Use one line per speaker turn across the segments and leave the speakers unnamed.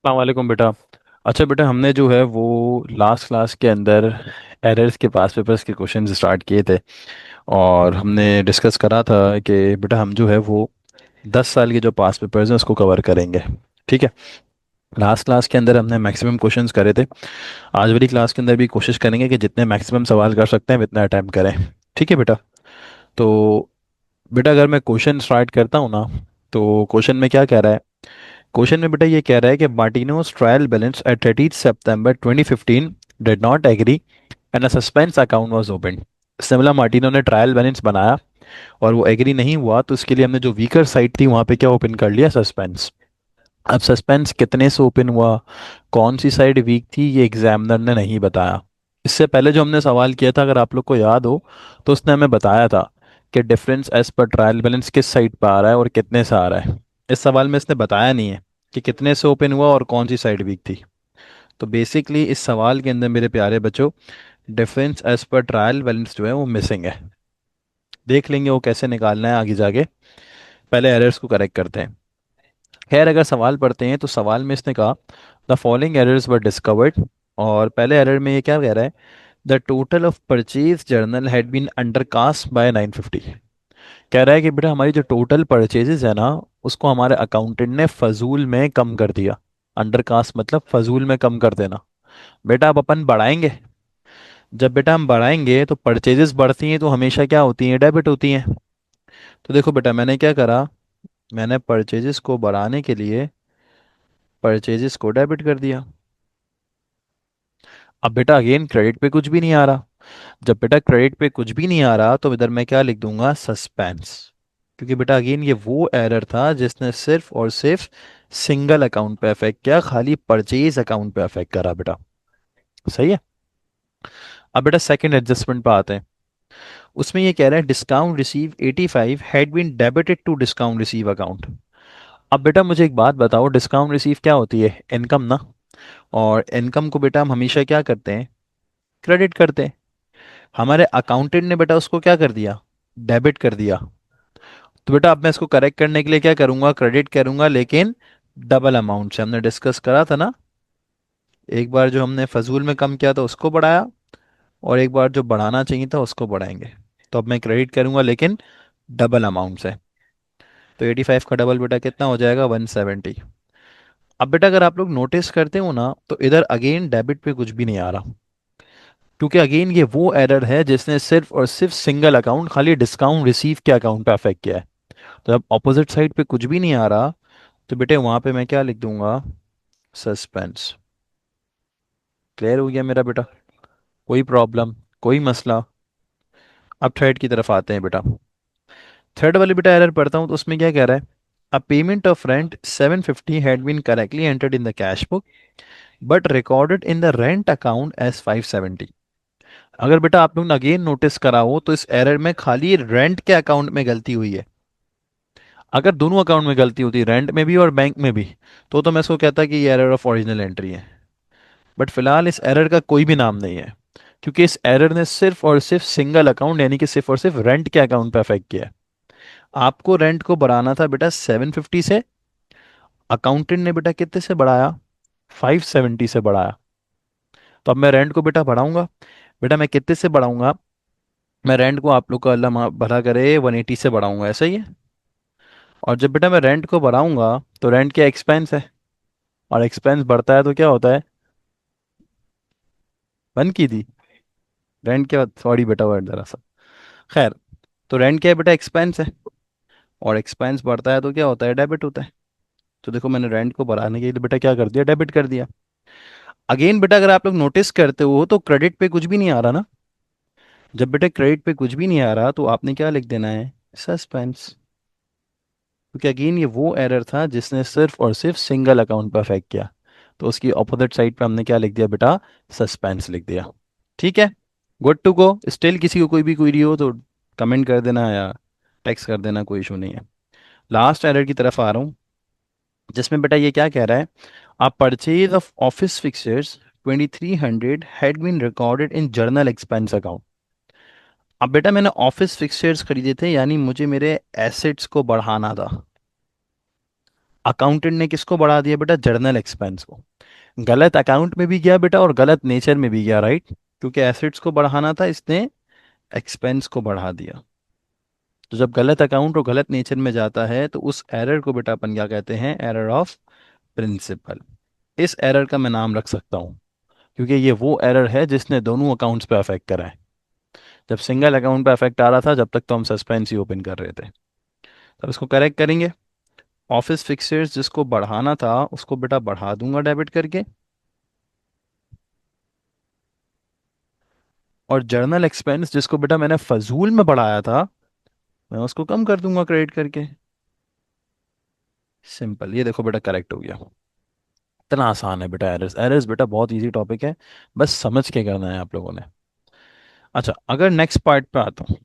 अस्सलाम वालेकुम बेटा। अच्छा बेटा, हमने जो है वो लास्ट क्लास के अंदर एरर्स के पास पेपर्स के क्वेश्चन स्टार्ट किए थे। और हमने डिस्कस करा था कि बेटा हम जो है वो 10 साल के जो पास पेपर्स हैं उसको कवर करेंगे। ठीक है। लास्ट क्लास के अंदर हमने मैक्सिमम क्वेश्चंस करे थे। आज वाली क्लास के अंदर भी कोशिश करेंगे कि जितने मैक्सिमम सवाल कर सकते हैं उतना अटैम्प्ट करें। ठीक है बेटा। तो बेटा अगर मैं क्वेश्चन स्टार्ट करता हूँ ना, तो क्वेश्चन में क्या कह रहा है? क्वेश्चन में बेटा ये कह रहा है कि Martino's trial balance at 30 September 2015 did not agree and a suspense account was open. Simla Martino ने ट्रायल बैलेंस बनाया और वो एग्री नहीं हुआ, तो इसके लिए हमने जो वीकर साइड थी वहां पे क्या ओपन कर लिया? सस्पेंस। अब सस्पेंस कितने से ओपन हुआ, कौन सी साइड वीक थी, ये एग्जामिनर ने नहीं बताया। इससे पहले जो हमने सवाल किया था, अगर आप लोग को याद हो, तो उसने हमें बताया था कि डिफरेंस एज पर ट्रायल बैलेंस किस साइड पर आ रहा है और कितने से आ रहा है। इस सवाल में इसने बताया नहीं है कि कितने से ओपन हुआ और कौन सी साइड वीक थी। तो बेसिकली इस सवाल के अंदर मेरे प्यारे बच्चों, डिफरेंस एज पर ट्रायल बैलेंस जो है वो मिसिंग है। देख लेंगे वो कैसे निकालना है आगे जाके। पहले एरर्स को करेक्ट करते हैं। खैर, अगर सवाल पढ़ते हैं तो सवाल में इसने कहा the following errors were discovered. और पहले एरर में ये क्या कह रहा है? The total of purchase journal had been undercast by 950। कह रहा है कि बेटा हमारी जो टोटल परचेजेस है ना, उसको हमारे अकाउंटेंट ने फजूल में कम कर दिया। अंडरकास्ट मतलब फजूल में कम कर देना। बेटा अब अपन बढ़ाएंगे। जब बेटा हम बढ़ाएंगे तो परचेजेस बढ़ती हैं तो हमेशा क्या होती हैं? डेबिट होती हैं। तो देखो बेटा मैंने क्या करा, मैंने परचेजेस को बढ़ाने के लिए परचेजेस को डेबिट कर दिया। अब बेटा अगेन क्रेडिट पे कुछ भी नहीं आ रहा। जब बेटा क्रेडिट पे कुछ भी नहीं आ रहा तो इधर मैं क्या लिख दूंगा? सस्पेंस। क्योंकि बेटा अगेन ये वो एरर था जिसने सिर्फ और सिर्फ सिंगल अकाउंट पे अफेक्ट किया, खाली परचेज अकाउंट पे अफेक्ट करा बेटा। सही है। अब बेटा सेकंड एडजस्टमेंट पे आते हैं। उसमें ये कह रहा है discount receive 85 had been debited to discount receive account. अब बेटा मुझे एक बात बताओ, डिस्काउंट रिसीव क्या होती है? इनकम ना। और इनकम को बेटा हम हमेशा क्या करते हैं? क्रेडिट करते हैं। हमारे अकाउंटेंट ने बेटा उसको क्या कर दिया? डेबिट कर दिया। तो बेटा अब मैं इसको करेक्ट करने के लिए क्या करूंगा? क्रेडिट करूंगा, लेकिन डबल अमाउंट से। हमने डिस्कस करा था ना, एक बार जो हमने फजूल में कम किया था उसको बढ़ाया, और एक बार जो बढ़ाना चाहिए था उसको बढ़ाएंगे। तो अब मैं क्रेडिट करूंगा लेकिन डबल अमाउंट से। तो 85 का डबल बेटा कितना हो जाएगा? 170। अब बेटा अगर आप लोग नोटिस करते हो ना, तो इधर अगेन डेबिट पे कुछ भी नहीं आ रहा। क्योंकि अगेन ये वो एरर है जिसने सिर्फ और सिर्फ सिंगल अकाउंट, खाली डिस्काउंट रिसीव के अकाउंट पे अफेक्ट किया है। तो जब ऑपोजिट साइड पे कुछ भी नहीं आ रहा, तो बेटे वहां पे मैं क्या लिख दूंगा? सस्पेंस। क्लियर हो गया मेरा बेटा? कोई प्रॉब्लम, कोई मसला? अब थर्ड की तरफ आते हैं बेटा। थर्ड वाले बेटा एरर पढ़ता हूँ तो उसमें क्या कह रहा है? A payment of rent 750 had been correctly entered in the cash book but recorded in the rent account as 570। अगर बेटा आप लोग ने अगेन नोटिस करा हो तो इस एरर में खाली रेंट के अकाउंट में गलती हुई है। अगर दोनों अकाउंट में गलती होती, रेंट में भी और बैंक में भी, तो मैं इसको कहता कि ये एरर ऑफ ओरिजिनल एंट्री है। बट फिलहाल इस एरर का कोई भी नाम नहीं है, क्योंकि इस एरर ने सिर्फ और सिर्फ सिंगल अकाउंट यानी कि सिर्फ और सिर्फ रेंट के अकाउंट पे अफेक्ट किया है। आपको रेंट को बढ़ाना था बेटा 750 से, अकाउंटेंट ने बेटा कितने से बढ़ाया? 570 से बढ़ाया। तो अब मैं रेंट को बेटा बढ़ाऊंगा। बेटा मैं कितने से बढ़ाऊंगा? मैं रेंट को, आप लोग का अल्लाह भला करे, 180 से बढ़ाऊंगा। ऐसा ही है। और जब बेटा मैं रेंट को बढ़ाऊंगा तो रेंट क्या एक्सपेंस है, और एक्सपेंस बढ़ता है तो क्या होता है? बंद की थी। रेंट क्या, सॉरी बेटा वर्ड जरा सा। खैर, तो रेंट क्या है बेटा? एक्सपेंस है। और एक्सपेंस बढ़ता है तो क्या होता है? डेबिट होता है। तो देखो मैंने रेंट को बढ़ाने के लिए बेटा क्या कर दिया? डेबिट कर दिया। अगेन बेटा अगर आप लोग नोटिस करते हो तो क्रेडिट पे कुछ भी नहीं आ रहा ना। जब बेटा क्रेडिट पे कुछ भी नहीं आ रहा तो आपने क्या लिख देना है? सस्पेंस। क्योंकि अगेन ये वो एरर था जिसने सिर्फ और सिर्फ सिंगल अकाउंट पर अफेक्ट किया। तो उसकी अपोजिट साइड पे हमने क्या लिख दिया बेटा? सस्पेंस लिख दिया। ठीक है। Good to go. स्टिल किसी को कोई भी क्वेरी हो तो कमेंट कर देना या टेक्स्ट कर देना, कोई इशू नहीं है। लास्ट एरर की तरफ आ रहा हूँ, जिसमें बेटा ये क्या कह रहा है? A purchase of office fixtures 2300 had been recorded in journal expense account। अब बेटा मैंने ऑफिस फिक्सचर्स खरीदे थे, यानी मुझे मेरे एसेट्स को बढ़ाना था। अकाउंटेंट ने किसको बढ़ा दिया बेटा, जर्नल एक्सपेंस को। गलत अकाउंट में भी गया बेटा और गलत नेचर में भी गया, राइट, क्योंकि एसेट्स को बढ़ाना था, इसने एक्सपेंस को बढ़ा दिया। तो जब गलत अकाउंट और गलत नेचर में जाता है तो उस एरर को बेटा अपन क्या कहते हैं, एरर ऑफ प्रिंसिपल। इस एरर का मैं नाम रख सकता हूँ, क्योंकि ये वो एरर है जिसने दोनों अकाउंट्स पे अफेक्ट करा है। जब सिंगल अकाउंट पे अफेक्ट आ रहा था, जब तक तो हम सस्पेंस ही ओपन कर रहे थे। तब इसको करेक्ट करेंगे। ऑफिस फिक्सर्स जिसको बढ़ाना था उसको बेटा बढ़ा दूंगा डेबिट करके, और जर्नल एक्सपेंस जिसको बेटा मैंने फजूल में बढ़ाया था, मैं उसको कम कर दूंगा क्रेडिट करके। सिंपल, ये देखो बेटा करेक्ट हो गया। इतना आसान है बेटा एरर्स, एरर्स बेटा बहुत इजी टॉपिक है, बस समझ के करना है आप लोगों ने। अच्छा, अगर नेक्स्ट पार्ट पे आता हूँ,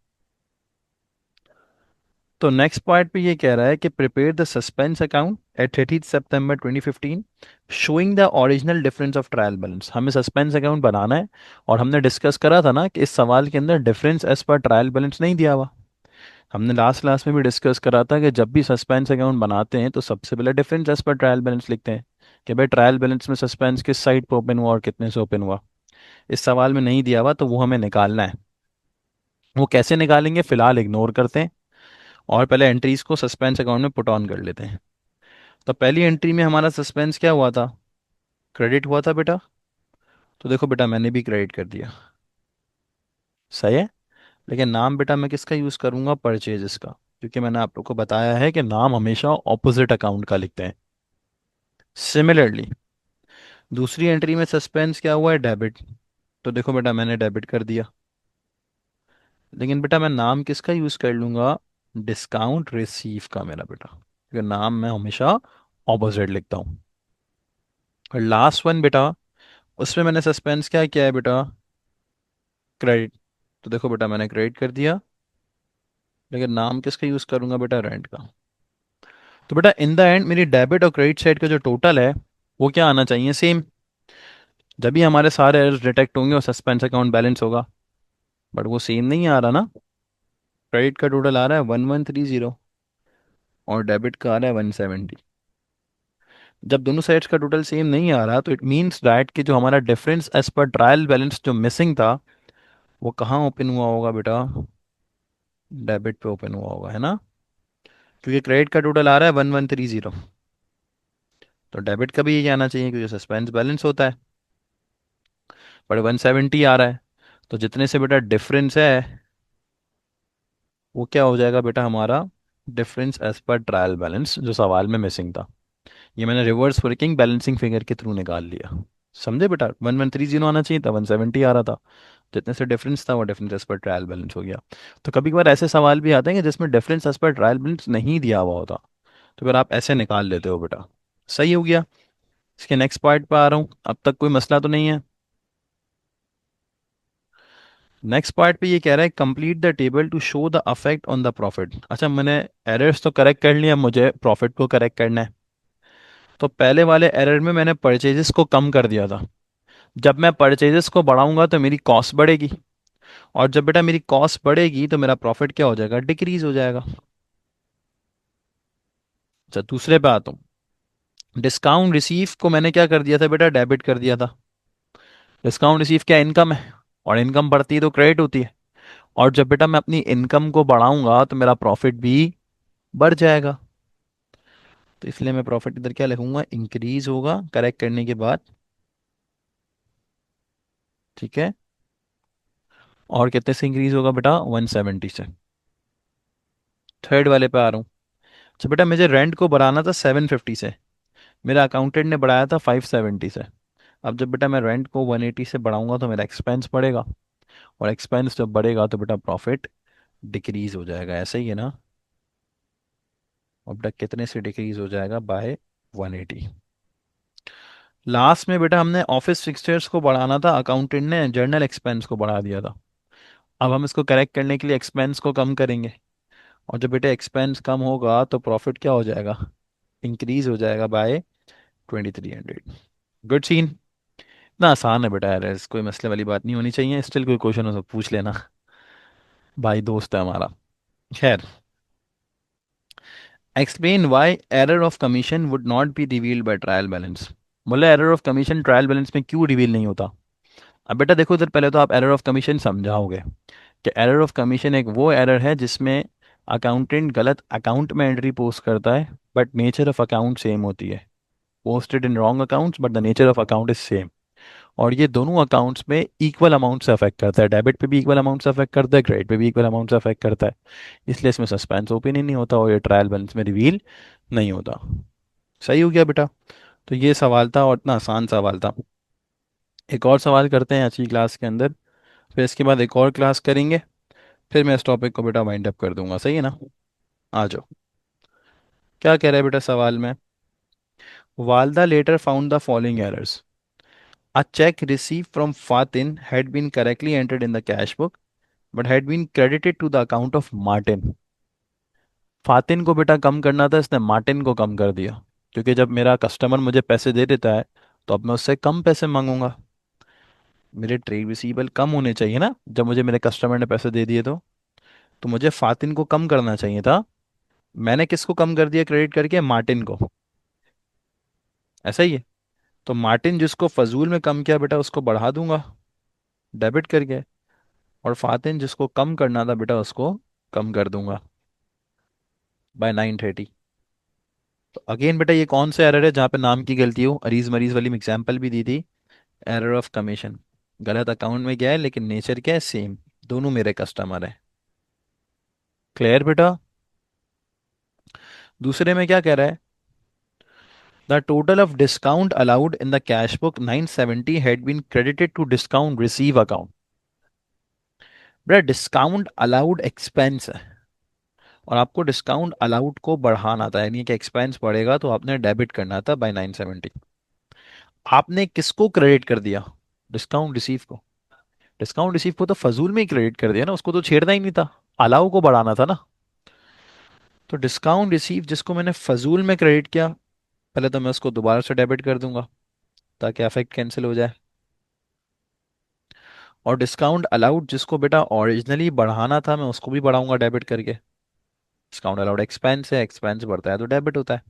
तो नेक्स्ट पार्ट पे ये कह रहा है कि prepare the suspense account at 30 September 2015 showing the original difference of trial balance. हमें सस्पेंस अकाउंट बनाना है, और हमने डिस्कस करा था ना कि इस सवाल के अंदर डिफरेंस एज पर ट्रायल बैलेंस नहीं दिया हुआ। हमने लास्ट क्लास में भी डिस्कस करा था कि जब भी सस्पेंस अकाउंट बनाते हैं तो सबसे पहले डिफरेंस एज पर ट्रायल बैलेंस लिखते हैं, कि भाई ट्रायल बैलेंस में सस्पेंस किस साइड पे ओपन हुआ और कितने से ओपन हुआ। इस सवाल में नहीं दिया हुआ तो वो हमें निकालना है। वो कैसे निकालेंगे फिलहाल इग्नोर करते हैं, और पहले एंट्रीज को सस्पेंस अकाउंट में पुट ऑन कर लेते हैं। तो पहली एंट्री में हमारा सस्पेंस क्या हुआ था, क्रेडिट हुआ था बेटा। तो देखो बेटा मैंने भी क्रेडिट कर दिया, सही है। लेकिन नाम बेटा मैं किसका यूज़ करूंगा, परचेजेस का, क्योंकि मैंने आप लोग को बताया है कि नाम हमेशा ऑपोजिट अकाउंट का लिखते हैं। सिमिलरली दूसरी एंट्री में सस्पेंस क्या हुआ है, डेबिट। तो देखो बेटा मैंने डेबिट कर दिया, लेकिन बेटा मैं नाम किसका यूज़ कर लूंगा, डिस्काउंट रिसीव का मेरा बेटा, क्योंकि नाम मैं हमेशा ऑपोजिट लिखता हूँ। और लास्ट वन बेटा, उसमें मैंने सस्पेंस क्या किया है बेटा, क्रेडिट। तो देखो बेटा मैंने क्रेडिट कर दिया, लेकिन नाम किसका यूज़ करूंगा बेटा, रेंट का। तो बेटा इन द एंड मेरी डेबिट और क्रेडिट साइड का जो टोटल है वो क्या आना चाहिए, सेम। जब भी हमारे सारे एरर्स डिटेक्ट होंगे और सस्पेंस अकाउंट बैलेंस होगा, बट वो सेम नहीं आ रहा ना। क्रेडिट का टोटल आ रहा है 1130, और डेबिट का आ रहा है 170। जब दोनों साइड्स का टोटल सेम नहीं आ रहा तो इट मीन्स दैट कि जो हमारा डिफरेंस एज पर ट्रायल बैलेंस जो मिसिंग था, वो कहाँ ओपन हुआ होगा बेटा, डेबिट पे ओपन हुआ होगा, है ना। क्योंकि क्रेडिट का टोटल आ रहा है 1130, तो डेबिट का भी यही आना चाहिए क्योंकि सस्पेंस बैलेंस होता है। बट 170 आ रहा है, तो जितने से बेटा डिफरेंस है वो क्या हो जाएगा बेटा हमारा, डिफरेंस एज पर ट्रायल बैलेंस जो सवाल में मिसिंग था। ये मैंने रिवर्स वर्किंग बैलेंसिंग फिगर के थ्रू निकाल लिया। समझे बेटा, 1130 आना चाहिए था, 170 आ रहा था। जितने से डिफरेंस था वो डिफरेंस एज पर ट्रायल बैलेंस हो गया। तो कभी कभार ऐसे सवाल भी आते हैं कि जिसमें डिफरेंस एज पर ट्रायल बैलेंस नहीं दिया हुआ होता, तो फिर आप ऐसे निकाल लेते हो बेटा। सही हो गया। इसके नेक्स्ट पॉइंट पे आ रहा हूँ, अब तक कोई मसला तो नहीं है। नेक्स्ट पार्ट पे ये कह रहा है complete the table to show the affect on the profit. अच्छा, मैंने एरर्स तो करेक्ट कर लिया, मुझे प्रॉफिट को करेक्ट करना है। तो पहले वाले एरर में मैंने परचेजेस को कम कर दिया था। जब मैं परचेजेस को बढ़ाऊंगा तो मेरी कॉस्ट बढ़ेगी, और जब बेटा मेरी कॉस्ट बढ़ेगी तो मेरा प्रॉफिट क्या हो जाएगा, डिक्रीज हो जाएगा। अच्छा, दूसरे पे आता हूँ। डिस्काउंट रिसीव को मैंने क्या कर दिया था बेटा, डेबिट कर दिया था। डिस्काउंट रिसीव क्या, इनकम है, और इनकम बढ़ती है तो क्रेडिट होती है। और जब बेटा मैं अपनी इनकम को बढ़ाऊंगा तो मेरा प्रॉफिट भी बढ़ जाएगा। तो इसलिए मैं प्रॉफिट इधर क्या लिखूंगा, इंक्रीज होगा करेक्ट करने के बाद। ठीक है, और कितने से इंक्रीज होगा बेटा, 170 से। थर्ड वाले पे आ रहा हूँ। अच्छा बेटा मुझे रेंट को बढ़ाना था 750 से, मेरा अकाउंटेंट ने बढ़ाया था 570 से। अब जब बेटा मैं रेंट को 180 से बढ़ाऊंगा तो मेरा एक्सपेंस बढ़ेगा, और एक्सपेंस जब बढ़ेगा तो बेटा प्रॉफिट डिक्रीज हो जाएगा, ऐसा ही है ना। और बेटा कितने से डिक्रीज हो जाएगा, बाय 180। लास्ट में बेटा हमने ऑफिस फिक्सचर्स को बढ़ाना था, अकाउंटेंट ने जर्नल एक्सपेंस को बढ़ा दिया था। अब हम इसको करेक्ट करने के लिए एक्सपेंस को कम करेंगे, और जब बेटा एक्सपेंस कम होगा तो प्रॉफिट क्या हो जाएगा, इंक्रीज हो जाएगा बाय 2300। Good scene. इतना आसान है बेटा यार, कोई मसले वाली बात नहीं होनी चाहिए। स्टिल कोई क्वेश्चन हो तो पूछ लेना, भाई दोस्त है हमारा। खैर, explain why error of commission would not be revealed by trial balance. बोले error of commission trial balance में क्यों रिवील नहीं होता। अब बेटा देखो इधर, पहले तो आप एरर ऑफ कमीशन समझाओगे कि एरर ऑफ कमीशन एक वो एरर है जिसमें अकाउंटेंट गलत अकाउंट में एंट्री पोस्ट करता है but nature of account same होती है। Posted in wrong accounts but the nature of account is same. और ये दोनों अकाउंट्स में इक्वल अमाउंट से अफेक्ट करता है, डेबिट पे भी इक्वल अमाउंट से अफेक्ट करता है, क्रेडिट पे भी इक्वल अमाउंट से अफेक्ट करता है। इसलिए इसमें सस्पेंस ओपिनियन नहीं होता और ये ट्रायल बैलेंस में रिवील नहीं होता। सही हो गया बेटा। तो ये सवाल था और इतना आसान सवाल था। एक और सवाल करते हैं आज की क्लास के अंदर, फिर इसके बाद एक और क्लास करेंगे, फिर मैं इस टॉपिक को बेटा वाइंड अप कर दूंगा। सही है ना। आ जाओ। क्या कह रहा है बेटा सवाल में। वालदा later found the following errors. A check received from Fatin had been correctly entered in the cash book but had been credited to the account of Martin. फातिन को बेटा कम करना था, इसने मार्टिन को कम कर दिया। क्योंकि जब मेरा कस्टमर मुझे पैसे दे देता है तो अब मैं उससे कम पैसे मांगूंगा। मेरे ट्रेड रिसीवेबल कम होने चाहिए ना जब मुझे मेरे कस्टमर ने पैसे दे दिए तो मुझे फातिन को कम करना चाहिए था। मैंने किसको कम कर दिया क्रेडिट करके, मार्टिन को। ऐसा ही है। तो मार्टिन जिसको फजूल में कम किया बेटा उसको बढ़ा दूंगा डेबिट करके, और फातिन जिसको कम करना था बेटा उसको कम कर दूंगा बाय 930। तो अगेन बेटा ये कौन सा एरर है जहाँ पे नाम की गलती हो, अरीज मरीज वाली में एग्जाम्पल भी दी थी। एरर ऑफ कमीशन, गलत अकाउंट में गया है लेकिन नेचर क्या है, सेम। दोनों मेरे कस्टमर है। क्लियर बेटा। दूसरे में क्या कह रहा है, the total of discount allowed in the cash book 970 had been credited to discount receive account. बेटा डिस्काउंट अलाउड एक्सपेंस है और आपको डिस्काउंट अलाउड को बढ़ाना था, यानी कि एक्सपेंस बढ़ेगा तो आपने डेबिट करना था बाय 970। आपने किसको क्रेडिट कर दिया, डिस्काउंट रिसीव को। डिस्काउंट रिसीव को तो फजूल में ही क्रेडिट कर दिया ना, उसको तो छेड़ना ही नहीं था, अलाउ को बढ़ाना था ना। तो डिस्काउंट रिसीव जिसको मैंने फजूल में क्रेडिट किया, पहले तो मैं उसको दोबारा से डेबिट कर दूंगा ताकि अफेक्ट कैंसिल हो जाए। और डिस्काउंट अलाउड जिसको बेटा ओरिजिनली बढ़ाना था मैं उसको भी बढ़ाऊंगा डेबिट करके। डिस्काउंट अलाउड एक्सपेंस है, एक्सपेंस बढ़ता है तो डेबिट होता है।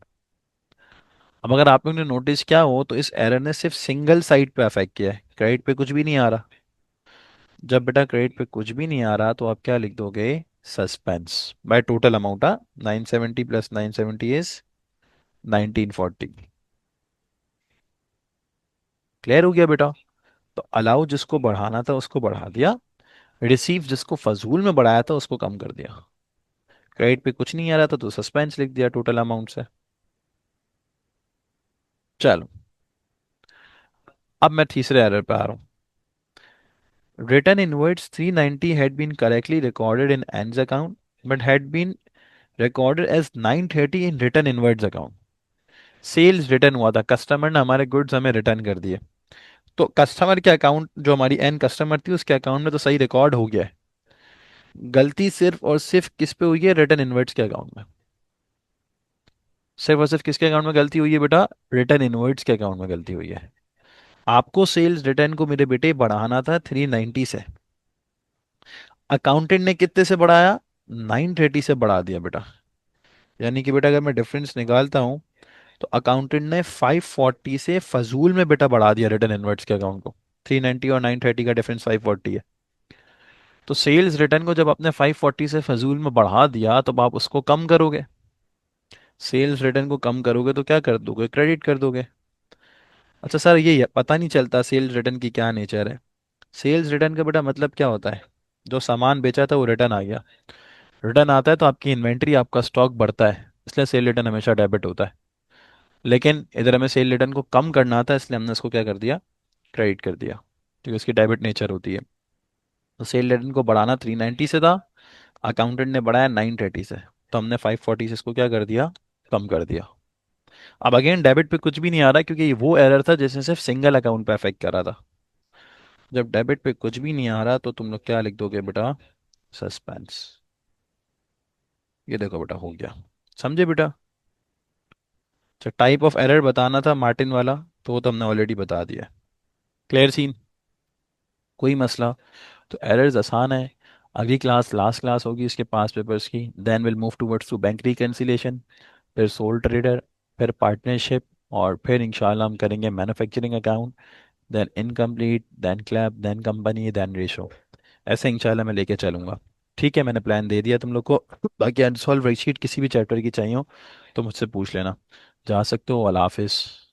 अब अगर आप लोगों ने नोटिस किया हो तो इस एरर ने सिर्फ सिंगल साइड पे अफेक्ट किया है, क्रेडिट पे कुछ भी नहीं आ रहा। जब बेटा क्रेडिट पे कुछ भी नहीं आ रहा तो आप क्या लिख दोगे, suspense by total amount. 970 plus 970 is 1940। Clear हो गया बेटा। तो अलाउ जिसको बढ़ाना था उसको बढ़ा दिया, रिसीव जिसको फजूल में बढ़ाया था उसको कम कर दिया। क्रेडिट पे कुछ नहीं आ रहा था तो सस्पेंस लिख दिया टोटल अमाउंट से। चलो अब मैं तीसरे एरर पे आ रहा हूँ। Return inwards 390 had been correctly recorded in N's account but had been recorded as 930 in return inwards account. Sales return हुआ था, कस्टमर ने हमारे गुड्स हमें रिटर्न कर दिए, तो कस्टमर के अकाउंट जो हमारी एन कस्टमर थी उसके अकाउंट में तो सही रिकॉर्ड हो गया है। गलती सिर्फ और सिर्फ किस पे हुई है, रिटर्न इनवर्ड्स के अकाउंट में। सिर्फ और सिर्फ किसके अकाउंट में गलती हुई है बेटा, रिटर्न इनवर्ड्स के अकाउंट में गलती हुई है। आपको सेल्स रिटर्न को मेरे बेटे बढ़ाना था 390 से, अकाउंटेंट ने कितने से बढ़ाया, 930 से बढ़ा दिया बेटा। यानी कि बेटा अगर मैं डिफरेंस निकालता हूँ तो अकाउंटेंट ने 540 से फजूल में बेटा बढ़ा दिया रिटर्न इनवर्ट्स के अकाउंट को। 390 और 930 का डिफरेंस 540 है। तो सेल्स रिटर्न को जब आपने 540 से फजूल में बढ़ा दिया तो आप उसको कम करोगे। सेल्स रिटर्न को कम करोगे तो क्या कर दोगे, क्रेडिट कर दोगे। अच्छा सर ये पता नहीं चलता सेल्स रिटर्न की क्या नेचर है। सेल्स रिटर्न का बेटा मतलब क्या होता है, जो सामान बेचा था वो रिटर्न आ गया। रिटर्न आता है तो आपकी इन्वेंट्री आपका स्टॉक बढ़ता है, इसलिए सेल रिटर्न हमेशा डेबिट होता है। लेकिन इधर हमें सेल रिटर्न को कम करना था इसलिए हमने इसको क्या कर दिया, क्रेडिट कर दिया, क्योंकि उसकी डेबिट नेचर होती है। तो सेल रिटर्न को बढ़ाना 390 से था, अकाउंटेंट ने बढ़ाया 930 से, तो हमने 540 से इसको क्या कर दिया, कम कर दिया। अब अगेन डेबिट पे कुछ भी नहीं आ रहा क्योंकि ये वो एरर था जिसने सिर्फ सिंगल अकाउंट पे अफेक्ट करा था। जब डेबिट पे कुछ भी नहीं आ रहा तो तुम लोग क्या लिख दोगे बेटा, सस्पेंस। ये देखो बेटा हो गया, समझे बेटा। अच्छा टाइप ऑफ एरर बताना था मार्टिन वाला, तो वो तो हमने ऑलरेडी बता दिया। क्लियर सीन, कोई मसला। तो एरर्स आसान है। अगली क्लास लास्ट क्लास होगी इसके पास पेपर्स की, then will move towards to bank reconciliation. फिर सोल ट्रेडर, फिर पार्टनरशिप, और फिर इंशाल्लाह हम करेंगे manufacturing account, then incomplete, then clap, then company, then ratio. ऐसे इंशाल्लाह मैं लेके चलूंगा। ठीक है, मैंने प्लान दे दिया तुम लोग को। बाकी अनसॉल्व वर्कशीट किसी भी चैप्टर की चाहिए हो तो मुझसे पूछ लेना। जा सकते हो। अल्लाह हाफिज़।